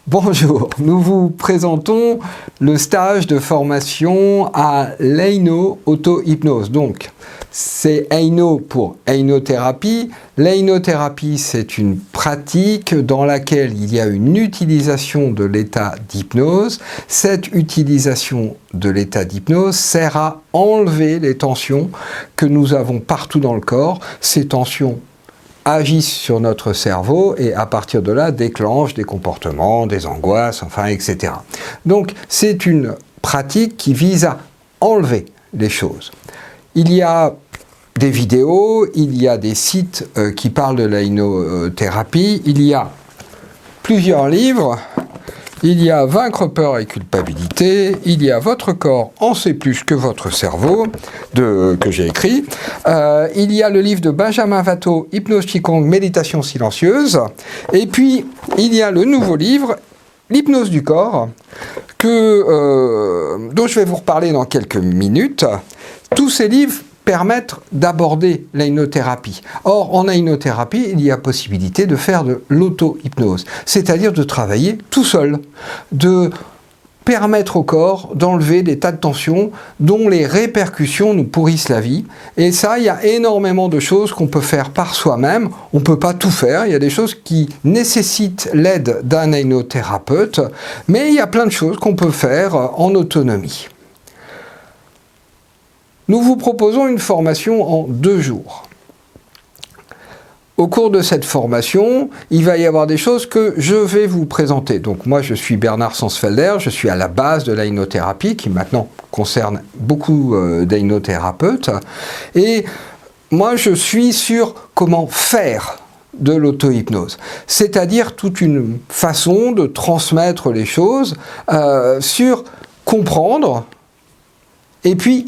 Bonjour, nous vous présentons le stage de formation à l'Eino Auto-Hypnose. Donc, c'est Eino pour Einothérapie. L'Einothérapie, c'est une pratique dans laquelle il y a une utilisation de l'état d'hypnose. Cette utilisation de l'état d'hypnose sert à enlever les tensions que nous avons partout dans le corps. Ces tensions agissent sur notre cerveau et à partir de là déclenchent des comportements, des angoisses, enfin, etc. Donc c'est une pratique qui vise à enlever les choses. Il y a des vidéos, il y a des sites qui parlent de l'einothérapie, il y a plusieurs livres. Il y a Vaincre peur et culpabilité, il y a Votre corps en sait plus que votre cerveau, que j'ai écrit. Il y a le livre de Benjamin Watteau, Hypnose Qigong, méditation silencieuse. Et puis, il y a le nouveau livre, L'hypnose du corps, dont je vais vous reparler dans quelques minutes. Tous ces livres permettent d'aborder l'einothérapie. Or, en einothérapie, il y a possibilité de faire de l'auto-hypnose, c'est-à-dire de travailler tout seul, de permettre au corps d'enlever des tas de tensions dont les répercussions nous pourrissent la vie. Et ça, il y a énormément de choses qu'on peut faire par soi-même. On ne peut pas tout faire. Il y a des choses qui nécessitent l'aide d'un einothérapeuute, mais il y a plein de choses qu'on peut faire en autonomie. Nous vous proposons une formation en 2 jours. Au cours de cette formation, il va y avoir des choses que je vais vous présenter. Donc moi, je suis Bernard Sansfelder, je suis à la base de l'einothérapie, qui maintenant concerne beaucoup d'einothérapeutes. Et moi, je suis sur comment faire de l'auto-hypnose. C'est-à-dire toute une façon de transmettre les choses, sur comprendre, et puis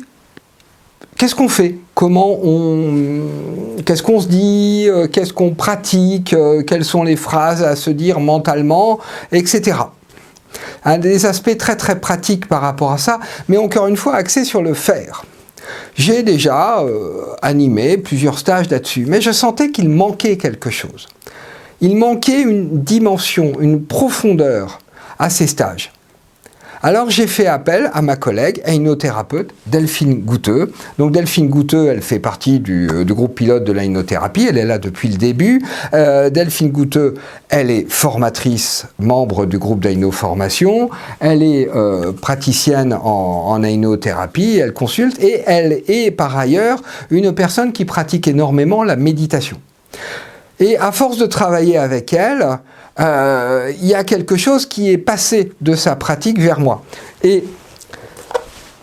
qu'est-ce qu'on fait? Qu'est-ce qu'on se dit? Qu'est-ce qu'on pratique? Quelles sont les phrases à se dire mentalement, etc. Des aspects très très pratiques par rapport à ça, mais encore une fois axés sur le faire. J'ai déjà animé plusieurs stages là-dessus, mais je sentais qu'il manquait quelque chose. Il manquait une dimension, une profondeur à ces stages. Alors j'ai fait appel à ma collègue, einothérapeute, Delphine Gouteux. Donc Delphine Gouteux, elle fait partie du groupe pilote de l'einothérapie, elle est là depuis le début. Delphine Gouteux, elle est formatrice, membre du groupe d'Eino-Formation, elle est praticienne en einothérapie, elle consulte, et elle est par ailleurs une personne qui pratique énormément la méditation. Et à force de travailler avec elle, il y a quelque chose qui est passé de sa pratique vers moi. Et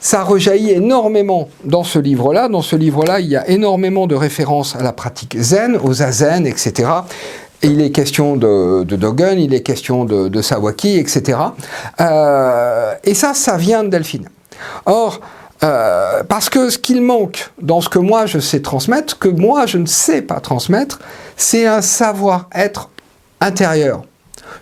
ça rejaillit énormément dans ce livre-là. Dans ce livre-là, il y a énormément de références à la pratique zen, au zazen, etc. Et il est question de Dogen, il est question de Sawaki, etc. Et ça vient de Delphine. Or, parce que ce qu'il manque dans ce que moi je sais transmettre, que moi je ne sais pas transmettre, c'est un savoir-être intérieur.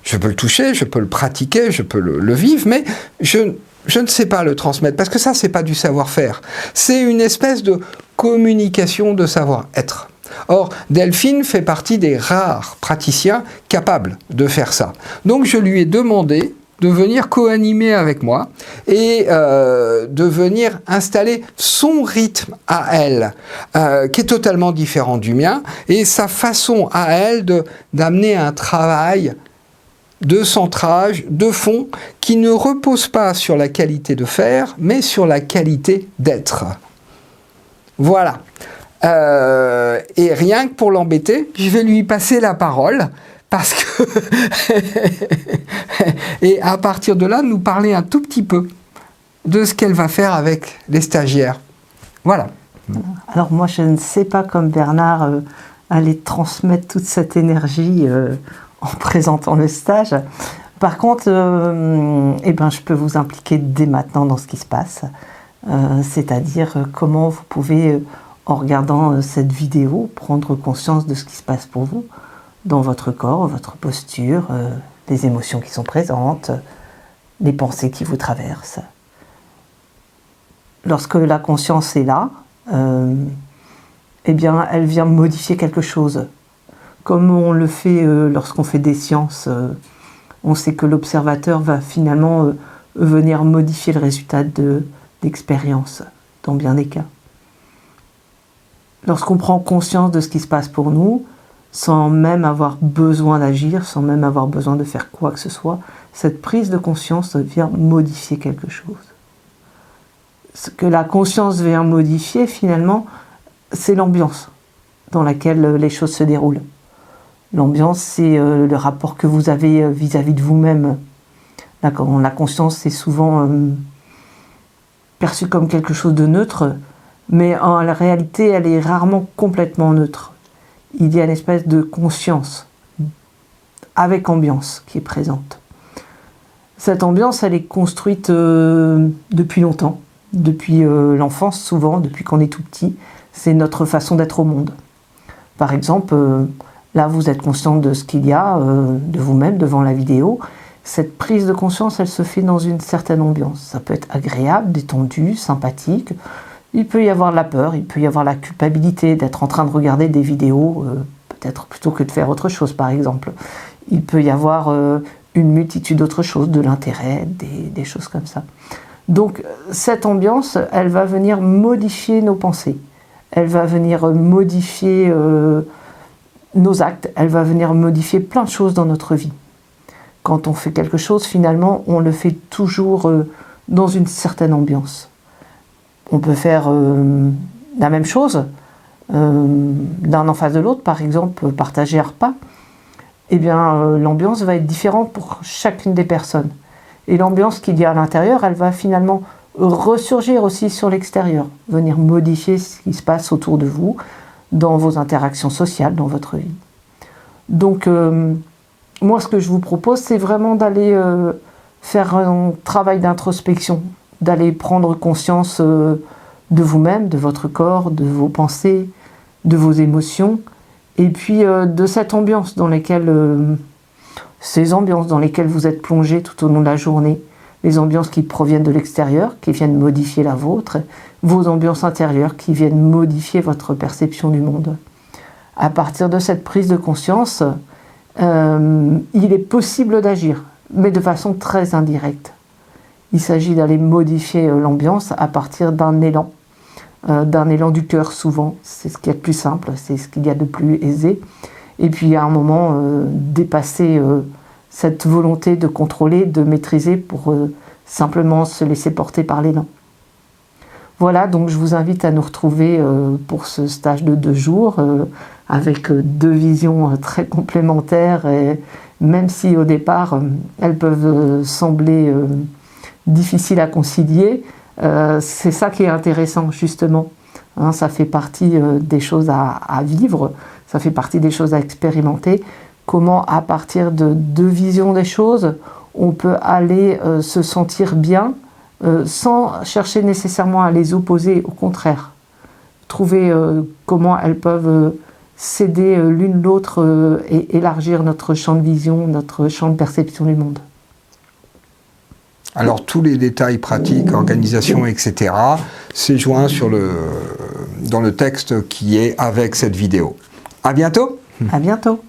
Je peux le toucher, je peux le pratiquer, je peux le vivre, mais je ne sais pas le transmettre, parce que ça, c'est pas du savoir-faire. C'est une espèce de communication de savoir-être. Or, Delphine fait partie des rares praticiens capables de faire ça. Donc, je lui ai demandé de venir co-animer avec moi et de venir installer son rythme à elle, qui est totalement différent du mien, et sa façon à elle d'amener un travail de centrage, de fond, qui ne repose pas sur la qualité de faire, mais sur la qualité d'être. Voilà. Et rien que pour l'embêter, je vais lui passer la parole, parce que et à partir de là, nous parler un tout petit peu de ce qu'elle va faire avec les stagiaires. Voilà. Alors moi, je ne sais pas, comme Bernard, aller transmettre toute cette énergie en présentant le stage. Par contre, je peux vous impliquer dès maintenant dans ce qui se passe. C'est-à-dire comment vous pouvez, en regardant cette vidéo, prendre conscience de ce qui se passe pour vous, dans votre corps, votre posture, les émotions qui sont présentes, les pensées qui vous traversent. Lorsque la conscience est là, elle vient modifier quelque chose. Comme on le fait lorsqu'on fait des séances On sait que l'observateur va finalement venir modifier le résultat de l'expérience, dans bien des cas. Lorsqu'on prend conscience de ce qui se passe pour nous, sans même avoir besoin d'agir, sans même avoir besoin de faire quoi que ce soit, cette prise de conscience vient modifier quelque chose. Ce que la conscience vient modifier, finalement, c'est l'ambiance dans laquelle les choses se déroulent. L'ambiance, c'est le rapport que vous avez vis-à-vis de vous-même. La conscience est souvent perçue comme quelque chose de neutre, mais en réalité, elle est rarement complètement neutre. Il y a une espèce de conscience avec ambiance qui est présente. Cette ambiance, elle est construite depuis longtemps, depuis l'enfance souvent, depuis qu'on est tout petit. C'est notre façon d'être au monde. Par exemple, là vous êtes conscient de ce qu'il y a de vous-même devant la vidéo. Cette prise de conscience, elle se fait dans une certaine ambiance. Ça peut être agréable, détendu, sympathique. Il peut y avoir de la peur, il peut y avoir la culpabilité d'être en train de regarder des vidéos, peut-être plutôt que de faire autre chose par exemple. Il peut y avoir une multitude d'autres choses, de l'intérêt, des choses comme ça. Donc cette ambiance, elle va venir modifier nos pensées. Elle va venir modifier nos actes, elle va venir modifier plein de choses dans notre vie. Quand on fait quelque chose, finalement, on le fait toujours dans une certaine ambiance. On peut faire la même chose d'un en face de l'autre, par exemple, partager un repas. Eh bien, l'ambiance va être différente pour chacune des personnes. Et l'ambiance qu'il y a à l'intérieur, elle va finalement ressurgir aussi sur l'extérieur, venir modifier ce qui se passe autour de vous, dans vos interactions sociales, dans votre vie. Donc, moi, ce que je vous propose, c'est vraiment d'aller faire un travail d'introspection, d'aller prendre conscience de vous-même, de votre corps, de vos pensées, de vos émotions, et puis de cette ambiance dans laquelle, ces ambiances dans lesquelles vous êtes plongé tout au long de la journée, les ambiances qui proviennent de l'extérieur, qui viennent modifier la vôtre, vos ambiances intérieures qui viennent modifier votre perception du monde. À partir de cette prise de conscience, il est possible d'agir, mais de façon très indirecte. Il s'agit d'aller modifier l'ambiance à partir d'un élan du cœur souvent. C'est ce qu'il y a de plus simple, c'est ce qu'il y a de plus aisé. Et puis à un moment, dépasser cette volonté de contrôler, de maîtriser pour simplement se laisser porter par l'élan. Voilà, donc je vous invite à nous retrouver pour ce stage de 2 jours avec 2 visions très complémentaires, et même si au départ elles peuvent sembler difficiles à concilier, c'est ça qui est intéressant justement. Hein, ça fait partie des choses à vivre, ça fait partie des choses à expérimenter. Comment à partir de 2 visions des choses, on peut aller se sentir bien sans chercher nécessairement à les opposer, au contraire. Trouver comment elles peuvent s'aider l'une l'autre et élargir notre champ de vision, notre champ de perception du monde. Alors tous les détails pratiques, organisation, etc., c'est joint dans le texte qui est avec cette vidéo. À bientôt. À bientôt.